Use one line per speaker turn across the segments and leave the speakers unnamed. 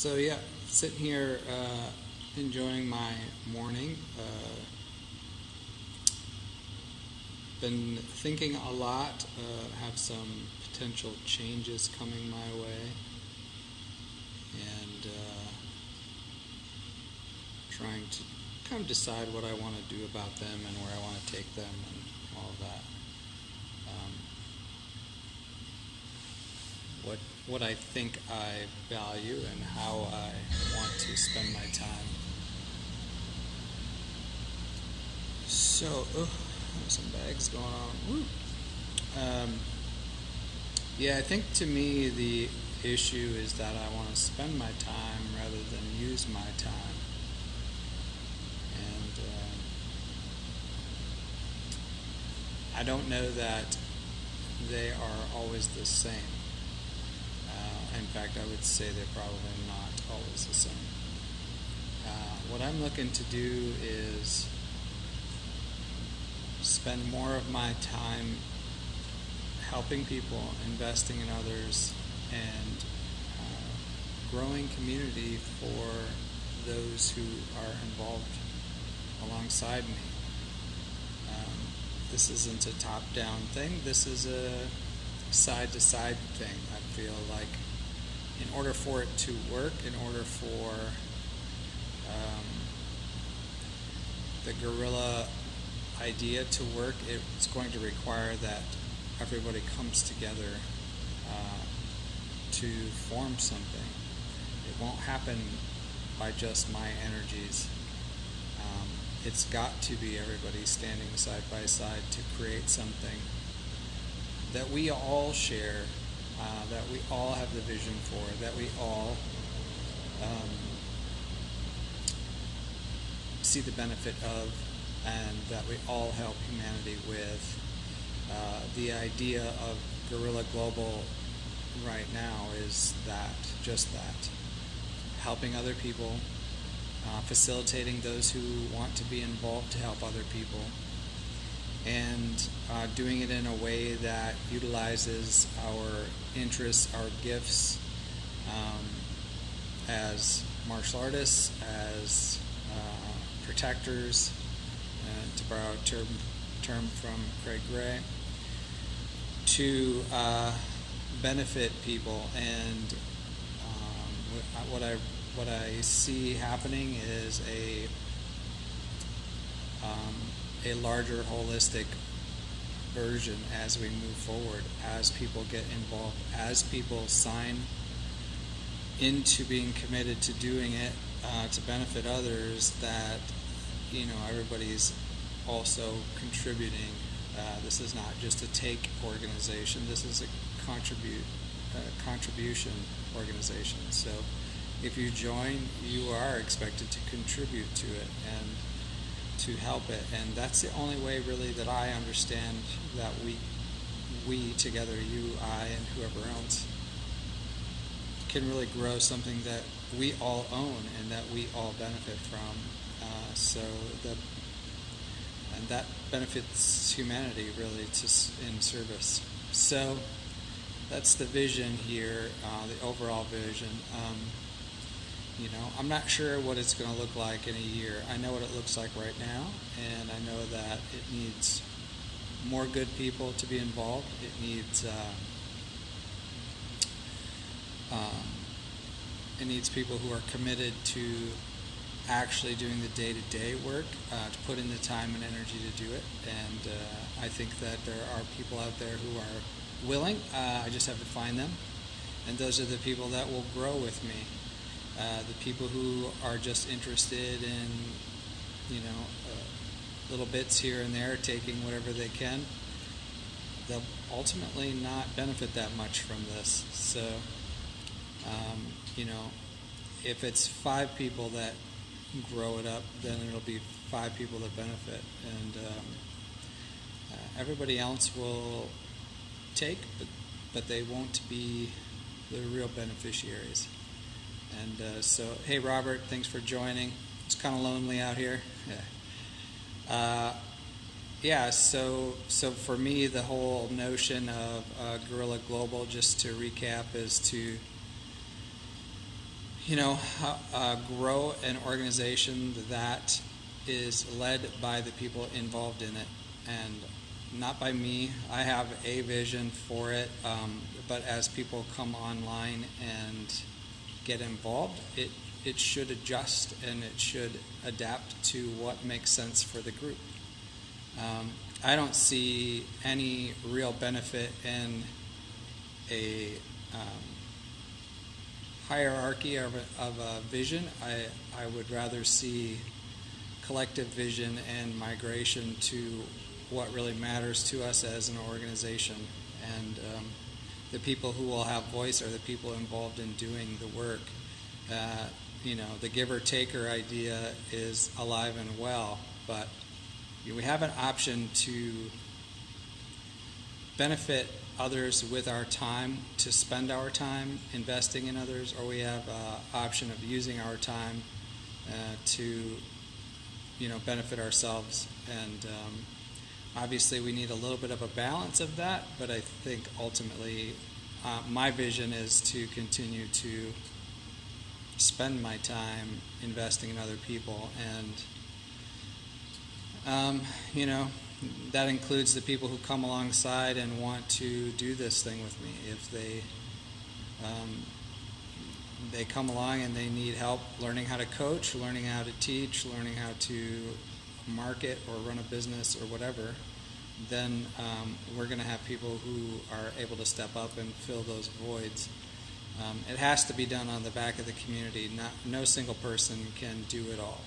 So yeah, sitting here enjoying my morning. Been thinking a lot. Have some potential changes coming my way, and trying to kind of decide what I want to do about them and where I want to take them and all of that. Um, what I think I value and how I want to spend my time. So, some bags going on. Woo. Um, yeah, I think to me the issue is that I want to spend my time rather than use my time. And I don't know that they are always the same. In fact, I would say they're probably not always the same. What I'm looking to do is spend more of my time helping people, investing in others, and growing community for those who are involved alongside me. This isn't a top-down thing. This is a side-to-side thing. I feel like in order for it to work, in order for the guerrilla idea to work, it's going to require that everybody comes together to form something. It won't happen by just my energies. It's got to be everybody standing side by side to create something that we all share, that we all have the vision for, that we all see the benefit of, and that we all help humanity with. The idea of Guerrilla Global right now is just that, helping other people, facilitating those who want to be involved to help other people, and doing it in a way that utilizes our interests, our gifts as martial artists, as protectors, to borrow a term from Craig Gray, to benefit people. And what I see happening is a larger holistic version as we move forward, as people get involved, as people sign into being committed to doing it to benefit others, that everybody's also contributing. This is not just a take organization. This is a contribution organization. So if you join, you are expected to contribute to it and to help it. And that's the only way really that I understand that we together, you, I, and whoever else, can really grow something that we all own and that we all benefit from. And that benefits humanity really in service. So that's the vision here, the overall vision. I'm not sure what it's going to look like in a year. I know what it looks like right now, and I know that it needs more good people to be involved. It needs people who are committed to actually doing the day-to-day work, to put in the time and energy to do it. And I think that there are people out there who are willing. I just have to find them. And those are the people that will grow with me. The people who are just interested in, little bits here and there, taking whatever they can, they'll ultimately not benefit that much from this. So, if it's 5 people that grow it up, then it'll be 5 people that benefit, and everybody else will take, but they won't be the real beneficiaries. And so, hey Robert, thanks for joining. It's kind of lonely out here. So for me, the whole notion of Guerrilla Global, just to recap, is to grow an organization that is led by the people involved in it, and not by me. I have a vision for it, but as people come online and get involved, it should adjust and it should adapt to what makes sense for the group. I don't see any real benefit in a hierarchy of a vision. I would rather see collective vision and migration to what really matters to us as an organization. And the people who will have voice are the people involved in doing the work. The giver-taker idea is alive and well, but we have an option to benefit others with our time, to spend our time investing in others, or we have an option of using our time to benefit ourselves. And obviously we need a little bit of a balance of that, but I think ultimately my vision is to continue to spend my time investing in other people, and that includes the people who come alongside and want to do this thing with me. If they come along and they need help learning how to coach, learning how to teach, learning how to market or run a business or whatever, then we're going to have people who are able to step up and fill those voids. It has to be done on the back of the community. No single person can do it all.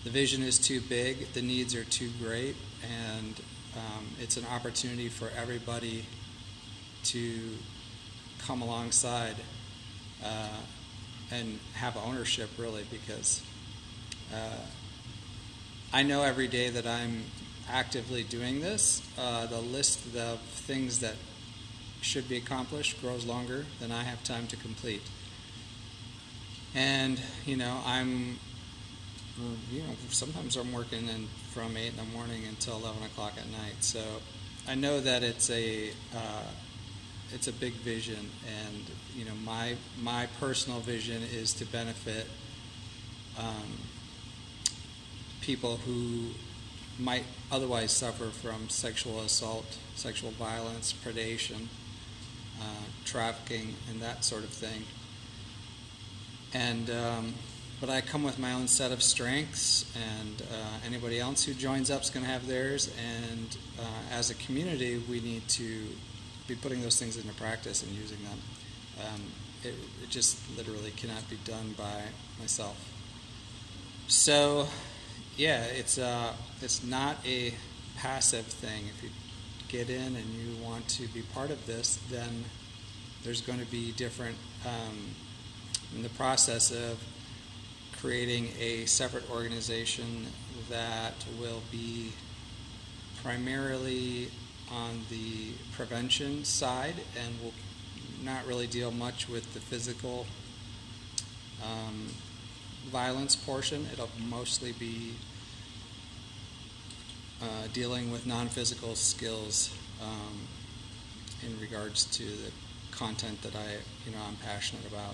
The vision is too big, the needs are too great, and it's an opportunity for everybody to come alongside and have ownership, really, because I know every day that I'm actively doing this, the list of things that should be accomplished grows longer than I have time to complete. And, sometimes I'm working from 8 in the morning until 11 o'clock at night. So I know that it's a big vision, and my personal vision is to benefit people who might otherwise suffer from sexual assault, sexual violence, predation, trafficking, and that sort of thing. And but I come with my own set of strengths, and anybody else who joins up is going to have theirs. And as a community, we need to be putting those things into practice and using them. It just literally cannot be done by myself. So, yeah, it's not a passive thing. If you get in and you want to be part of this, then there's going to be different in the process of creating a separate organization that will be primarily on the prevention side and will not really deal much with the physical violence portion. It'll mostly be dealing with non-physical skills in regards to the content that I'm passionate about.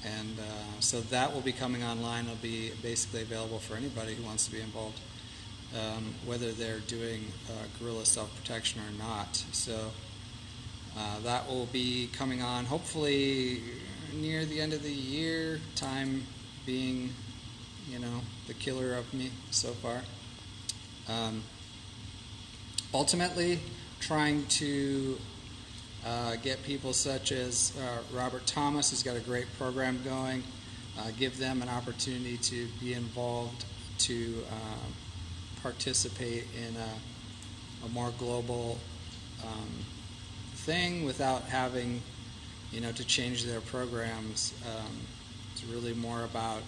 And so that will be coming online. It'll be basically available for anybody who wants to be involved, whether they're doing guerrilla self-protection or not. So that will be coming on hopefully near the end of the year, time being, the killer of me so far. Ultimately, trying to get people such as Robert Thomas, who's got a great program going, give them an opportunity to be involved, to participate in a more global thing without having, to change their programs. It's really more about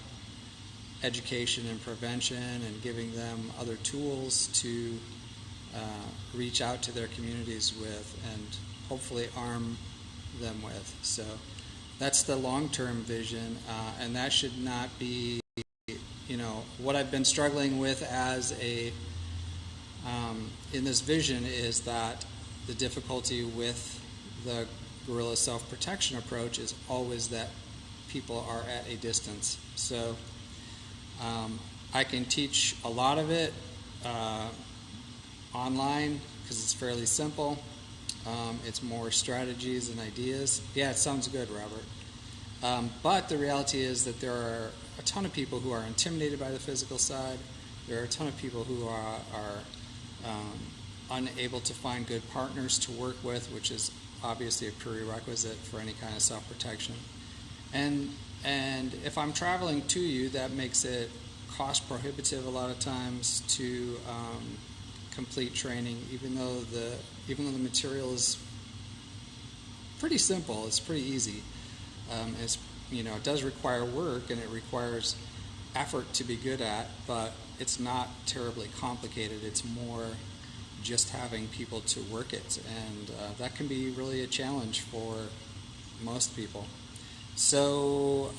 education and prevention and giving them other tools to reach out to their communities with and hopefully arm them with. So that's the long-term vision, and that should not be, what I've been struggling with as in this vision is that the difficulty with the guerrilla self-protection approach is always that people are at a distance. So I can teach a lot of it online because it's fairly simple. It's more strategies and ideas. Yeah, it sounds good, Robert. But the reality is that there are a ton of people who are intimidated by the physical side. There are a ton of people who are unable to find good partners to work with, which is obviously a prerequisite for any kind of self-protection. And if I'm traveling to you, that makes it cost prohibitive a lot of times to complete training, even though the material is pretty simple. It's pretty easy. It does require work and it requires effort to be good at, but it's not terribly complicated. It's more just having people to work it, and that can be really a challenge for most people. So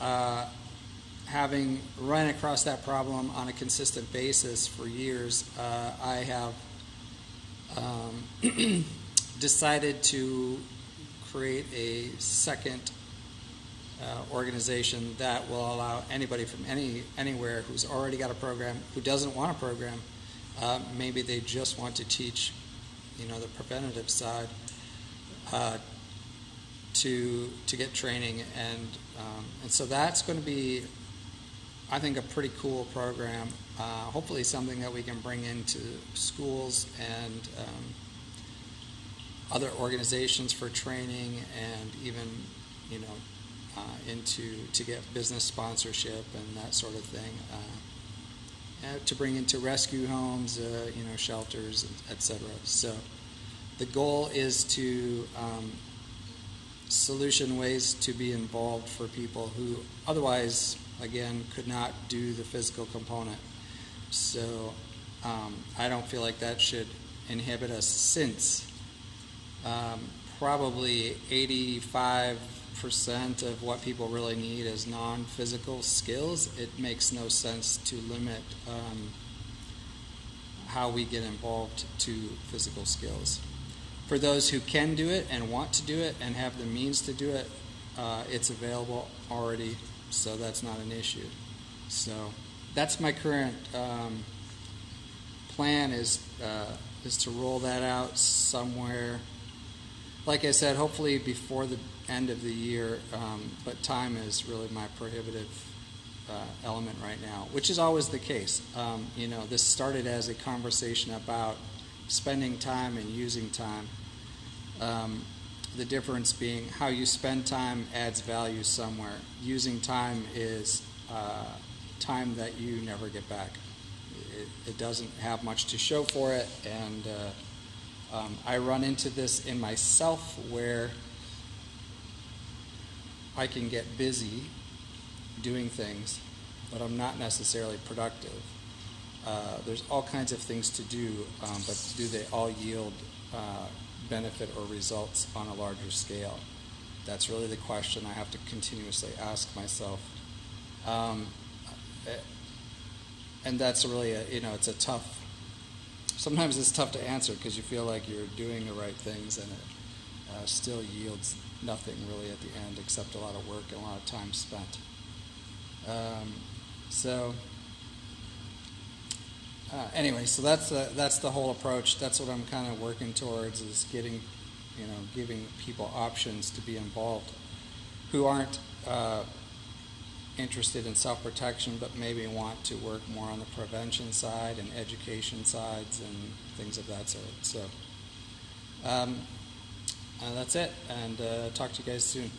having run across that problem on a consistent basis for years, I have decided to create a second organization that will allow anybody from anywhere who's already got a program, who doesn't want a program, maybe they just want to teach, the preventative side, to get training, and so that's going to be, I think, a pretty cool program. Hopefully, something that we can bring into schools and other organizations for training, and even to get business sponsorship and that sort of thing. To bring into rescue homes, shelters, etc. So the goal is to solution ways to be involved for people who otherwise, again, could not do the physical component. So I don't feel like that should inhibit us, since probably 85% of what people really need is non-physical skills. It makes no sense to limit how we get involved to physical skills. For those who can do it and want to do it and have the means to do it, it's available already, so that's not an issue. So that's my current plan, is to roll that out somewhere. Like I said, hopefully before the end of the year, but time is really my prohibitive element right now, which is always the case. This started as a conversation about spending time and using time. The difference being how you spend time adds value somewhere. Using time is time that you never get back. It doesn't have much to show for it, and I run into this in myself where I can get busy doing things, but I'm not necessarily productive. There's all kinds of things to do, but do they all yield benefit or results on a larger scale? That's really the question I have to continuously ask myself. And that's really it's a tough, sometimes it's tough to answer because you feel like you're doing the right things and it still yields nothing really at the end except a lot of work and a lot of time spent. Anyway, so that's the whole approach. That's what I'm kind of working towards, is giving people options to be involved who aren't interested in self-protection, but maybe want to work more on the prevention side and education sides and things of that sort. So that's it, and talk to you guys soon.